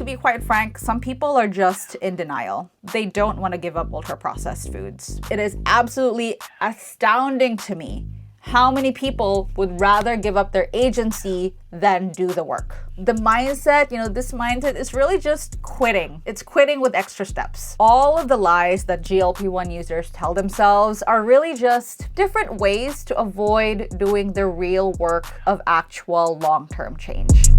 To be quite frank, some people are just in denial. They don't want to give up ultra-processed foods. It is absolutely astounding to me how many people would rather give up their agency than do the work. The mindset, this mindset is really just quitting. It's quitting with extra steps. All of the lies that GLP-1 users tell themselves are really just different ways to avoid doing the real work of actual long-term change.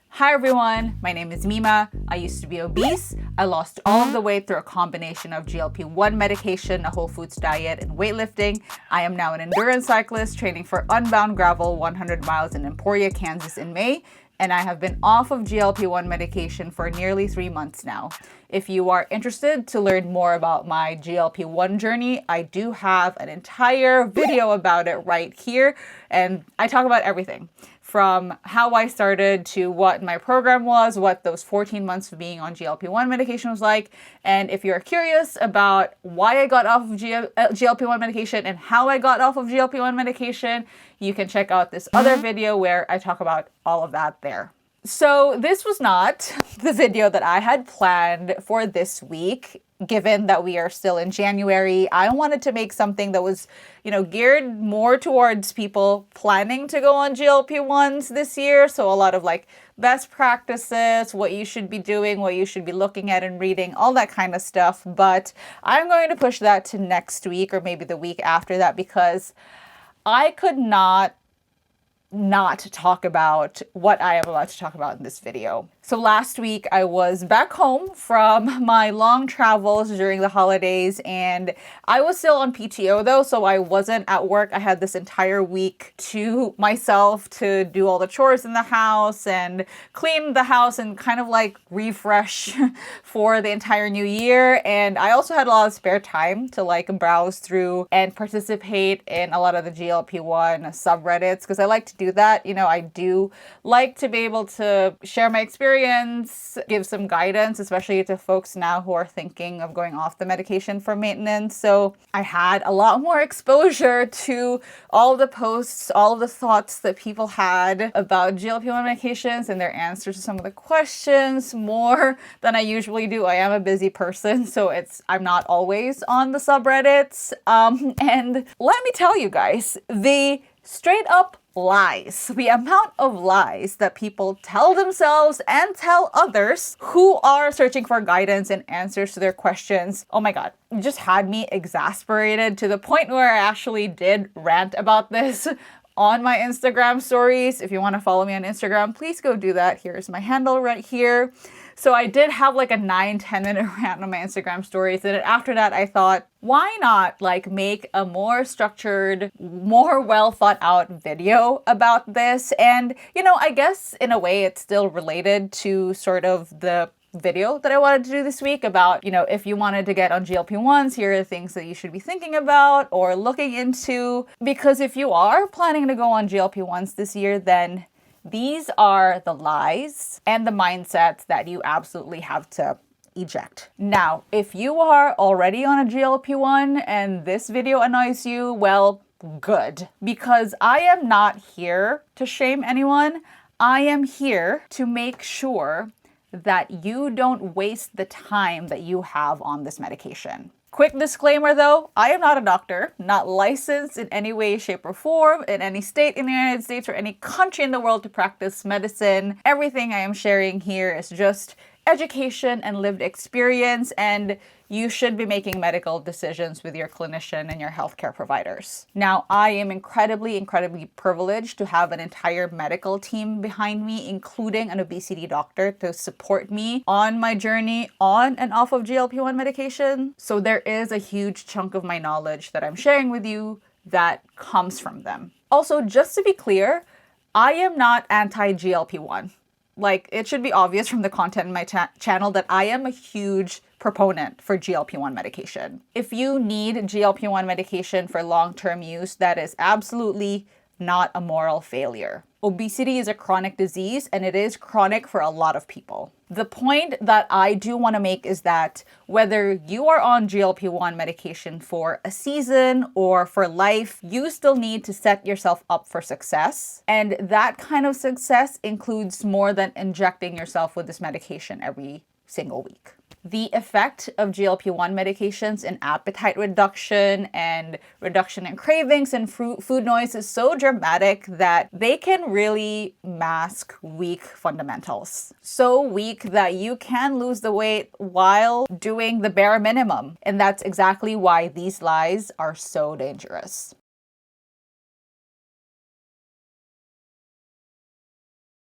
Hi everyone, my name is Mima. I used to be obese. I lost all of the weight through a combination of GLP-1 medication, a whole foods diet, and weightlifting. I am now an endurance cyclist training for Unbound Gravel 100 miles in Emporia, Kansas in May, and I have been off of GLP-1 medication for nearly 3 months now. If you are interested to learn more about my GLP-1 journey, I do have an entire video about it right here, and I talk about everything. From how I started to what my program was, what those 14 months of being on GLP-1 medication was like. And if you're curious about why I got off of GLP-1 medication and how I got off of GLP-1 medication, you can check out this other video where I talk about all of that there. So this was not the video that I had planned for this week. Given that we are still in January, I wanted to make something that was, geared more towards people planning to go on GLP-1s this year. So a lot of best practices, what you should be doing, what you should be looking at and reading, all that kind of stuff. But I'm going to push that to next week or maybe the week after that because I could not talk about what I am about to talk about in this video. So last week I was back home from my long travels during the holidays and I was still on PTO though, so I wasn't at work. I had this entire week to myself to do all the chores in the house and clean the house and kind of refresh for the entire new year. And I also had a lot of spare time to browse through and participate in a lot of the GLP-1 subreddits because I like to do that. I do like to be able to share my experience, give some guidance, especially to folks now who are thinking of going off the medication for maintenance. So I had a lot more exposure to all of the posts, all of the thoughts that people had about GLP-1 medications and their answers to some of the questions more than I usually do. I am a busy person, so I'm not always on the subreddits. And let me tell you guys, the straight up lies, the amount of lies that people tell themselves and tell others who are searching for guidance and answers to their questions. Oh my God, it just had me exasperated to the point where I actually did rant about this on my Instagram stories. If you want to follow me on Instagram, please go do that. Here's my handle right here. So I did have a 9-10 minute rant on my Instagram stories. And after that, I thought, why not make a more structured, more well thought out video about this? And, I guess in a way it's still related to sort of the video that I wanted to do this week about, if you wanted to get on GLP-1s, here are the things that you should be thinking about or looking into. Because if you are planning to go on GLP-1s this year, then these are the lies and the mindsets that you absolutely have to eject. Now, if you are already on a GLP-1 and this video annoys you, well, good. Because I am not here to shame anyone. I am here to make sure that you don't waste the time that you have on this medication. Quick disclaimer though, I am not a doctor, not licensed in any way, shape, or form in any state in the United States or any country in the world to practice medicine. Everything I am sharing here is just education and lived experience, and you should be making medical decisions with your clinician and your healthcare providers. Now, I am incredibly privileged to have an entire medical team behind me, including an obesity doctor to support me on my journey on and off of GLP-1 medication. So there is a huge chunk of my knowledge that I'm sharing with you that comes from them. Also, just to be clear, I am not anti-GLP-1. It should be obvious from the content in my channel that I am a huge proponent for GLP-1 medication. If you need GLP-1 medication for long-term use, that is absolutely not a moral failure. Obesity is a chronic disease, and it is chronic for a lot of people. The point that I do want to make is that whether you are on GLP-1 medication for a season or for life, you still need to set yourself up for success. And that kind of success includes more than injecting yourself with this medication every single week. The effect of GLP-1 medications in appetite reduction and reduction in cravings and food noise is so dramatic that they can really mask weak fundamentals. So weak that you can lose the weight while doing the bare minimum. And that's exactly why these lies are so dangerous.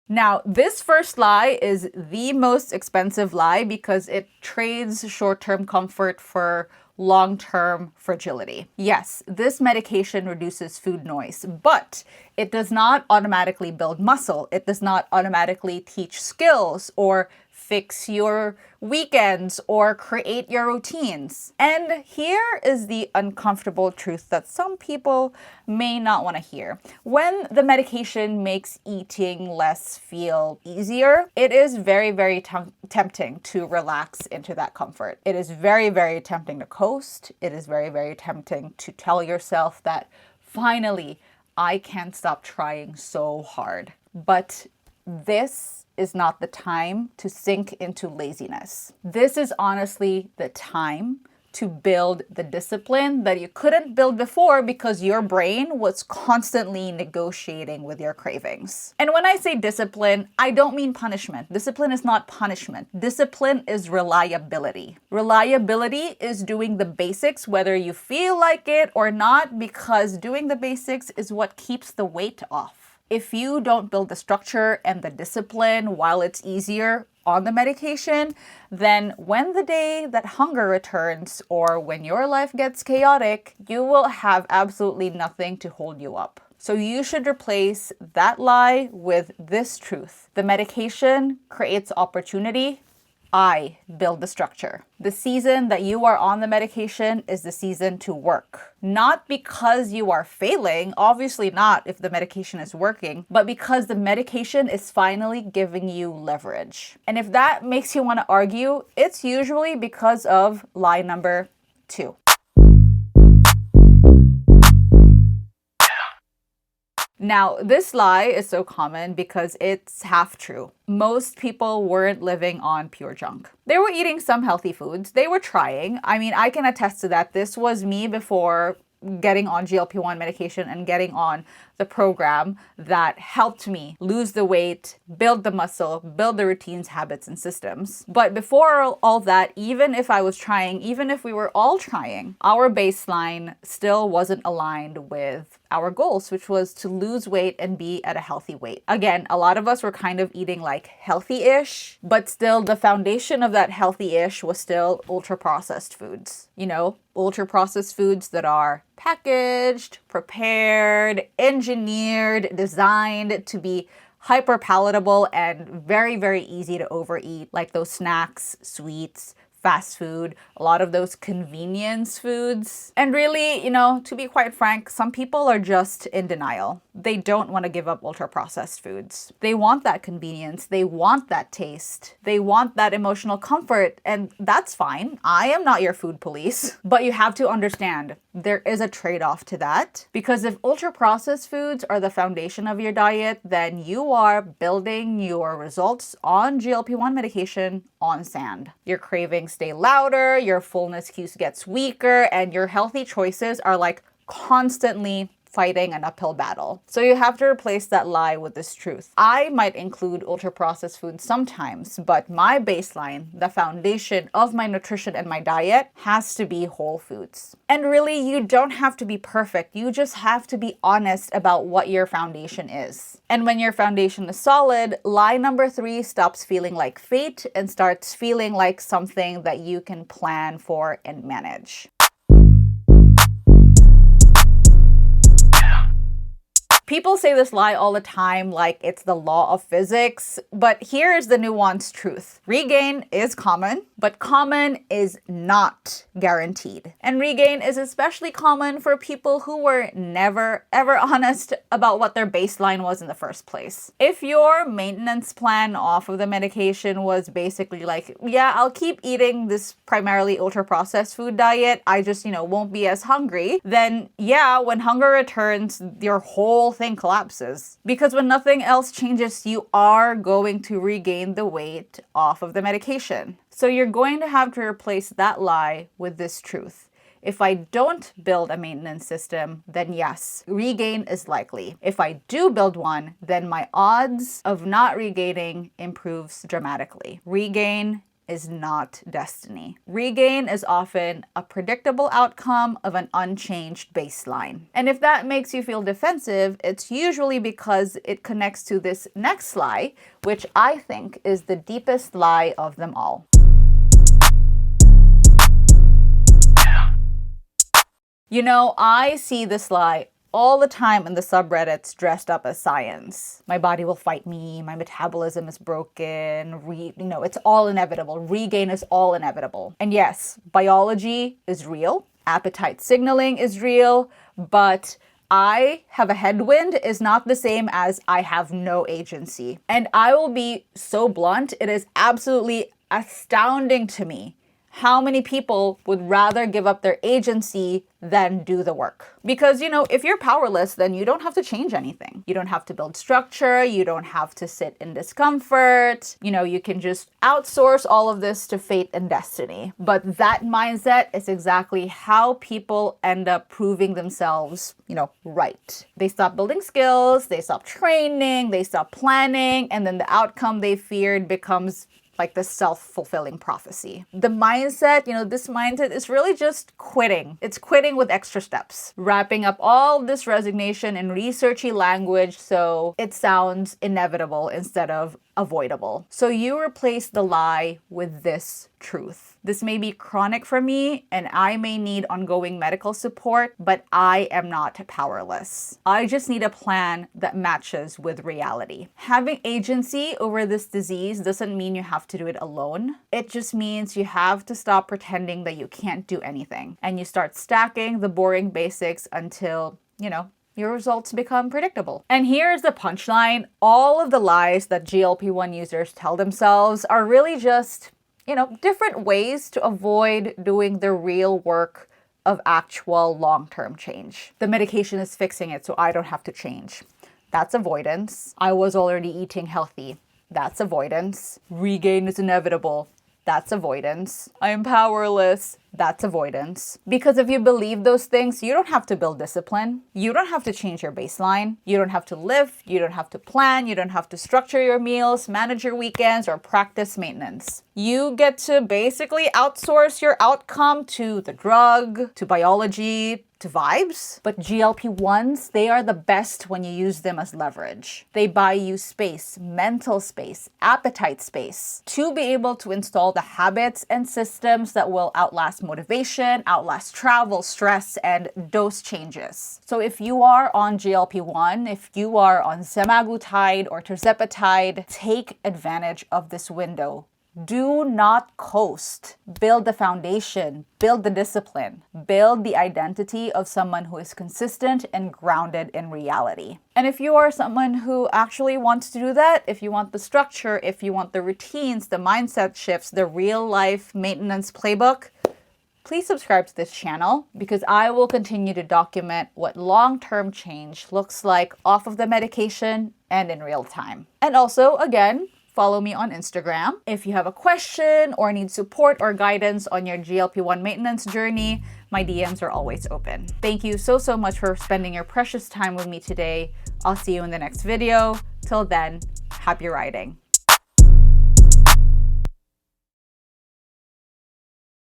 Now, this first lie is the most expensive lie because it trades short-term comfort for long-term fragility. Yes, this medication reduces food noise, but it does not automatically build muscle. It does not automatically teach skills or fix your weekends or create your routines. And here is the uncomfortable truth that some people may not want to hear. When the medication makes eating less feel easier, it is very, very tempting to relax into that comfort. It is very, very tempting to coast. It is very, very tempting to tell yourself that finally, I can't stop trying so hard. But this is not the time to sink into laziness. This is honestly the time to build the discipline that you couldn't build before because your brain was constantly negotiating with your cravings. And when I say discipline, I don't mean punishment. Discipline is not punishment. Discipline is reliability. Reliability is doing the basics whether you feel like it or not, because doing the basics is what keeps the weight off. If you don't build the structure and the discipline while it's easier on the medication, then when the day that hunger returns or when your life gets chaotic, you will have absolutely nothing to hold you up. So you should replace that lie with this truth. The medication creates opportunity. I build the structure. The season that you are on the medication is the season to work. Not because you are failing, obviously not if the medication is working, but because the medication is finally giving you leverage. And if that makes you want to argue, it's usually because of lie number 2. Now, this lie is so common because it's half true. Most people weren't living on pure junk. They were eating some healthy foods. They were trying. I mean, I can attest to that. This was me before getting on GLP-1 medication and getting on the program that helped me lose the weight, build the muscle, build the routines, habits, and systems. But before all that, even if I was trying, even if we were all trying, our baseline still wasn't aligned with our goals, which was to lose weight and be at a healthy weight. Again, a lot of us were kind of eating like healthy-ish, but still the foundation of that healthy-ish was still ultra-processed foods. You know, ultra-processed foods that are packaged, prepared, engineered, designed to be hyper palatable and very, very easy to overeat, like those snacks, sweets, fast food, a lot of those convenience foods. And really, you know, to be quite frank, some people are just in denial. They don't want to give up ultra-processed foods. They want that convenience. They want that taste. They want that emotional comfort, and that's fine. I am not your food police. But you have to understand, there is a trade-off to that, because if ultra-processed foods are the foundation of your diet, then you are building your results on GLP-1 medication on sand. Your cravings stay louder, your fullness cues gets weaker, and your healthy choices are like constantly fighting an uphill battle. So you have to replace that lie with this truth. I might include ultra-processed foods sometimes, but my baseline, the foundation of my nutrition and my diet, has to be whole foods. And really, you don't have to be perfect. You just have to be honest about what your foundation is. And when your foundation is solid, lie number 3 stops feeling like fate and starts feeling like something that you can plan for and manage. People say this lie all the time like it's the law of physics, but here's the nuanced truth. Regain is common, but common is not guaranteed. And regain is especially common for people who were never ever honest about what their baseline was in the first place. If your maintenance plan off of the medication was basically like, yeah, I'll keep eating this primarily ultra-processed food diet, I just, won't be as hungry, then yeah, when hunger returns, your whole thing collapses. Because when nothing else changes, you are going to regain the weight off of the medication. So you're going to have to replace that lie with this truth. If I don't build a maintenance system, then yes, regain is likely. If I do build one, then my odds of not regaining improves dramatically. Regain is not destiny. Regain is often a predictable outcome of an unchanged baseline. And if that makes you feel defensive, it's usually because it connects to this next lie, which I think is the deepest lie of them all. I see this lie all the time in the subreddits dressed up as science. My body will fight me, my metabolism is broken, it's all inevitable. Regain is all inevitable. And yes, biology is real, appetite signaling is real, but I have a headwind is not the same as I have no agency. And I will be so blunt, it is absolutely astounding to me how many people would rather give up their agency than do the work. Because, if you're powerless, then you don't have to change anything. You don't have to build structure. You don't have to sit in discomfort. You can just outsource all of this to fate and destiny. But that mindset is exactly how people end up proving themselves, right. They stop building skills, they stop training, they stop planning, and then the outcome they feared becomes like the self-fulfilling prophecy. The mindset, this mindset is really just quitting. It's quitting with extra steps, wrapping up all this resignation in researchy language so it sounds inevitable instead of avoidable. So you replace the lie with this truth. This may be chronic for me and I may need ongoing medical support, but I am not powerless. I just need a plan that matches with reality. Having agency over this disease doesn't mean you have to do it alone. It just means you have to stop pretending that you can't do anything and you start stacking the boring basics until, your results become predictable. And here's the punchline. All of the lies that GLP-1 users tell themselves are really just, different ways to avoid doing the real work of actual long-term change. The medication is fixing it so I don't have to change. That's avoidance. I was already eating healthy. That's avoidance. Regain is inevitable. That's avoidance. I am powerless. That's avoidance. Because if you believe those things, you don't have to build discipline. You don't have to change your baseline. You don't have to lift. You don't have to plan. You don't have to structure your meals, manage your weekends, or practice maintenance. You get to basically outsource your outcome to the drug, to biology, to vibes. But GLP-1s, they are the best when you use them as leverage. They buy you space, mental space, appetite space, to be able to install the habits and systems that will outlast motivation, outlast travel, stress, and dose changes. So if you are on GLP-1, if you are on semaglutide or tirzepatide, take advantage of this window. Do not coast. Build the foundation, build the discipline, build the identity of someone who is consistent and grounded in reality. And if you are someone who actually wants to do that, if you want the structure, if you want the routines, the mindset shifts, the real life maintenance playbook, please subscribe to this channel because I will continue to document what long-term change looks like off of the medication and in real time. And also, again, follow me on Instagram. If you have a question or need support or guidance on your GLP-1 maintenance journey, my DMs are always open. Thank you so much for spending your precious time with me today. I'll see you in the next video. Till then, happy riding.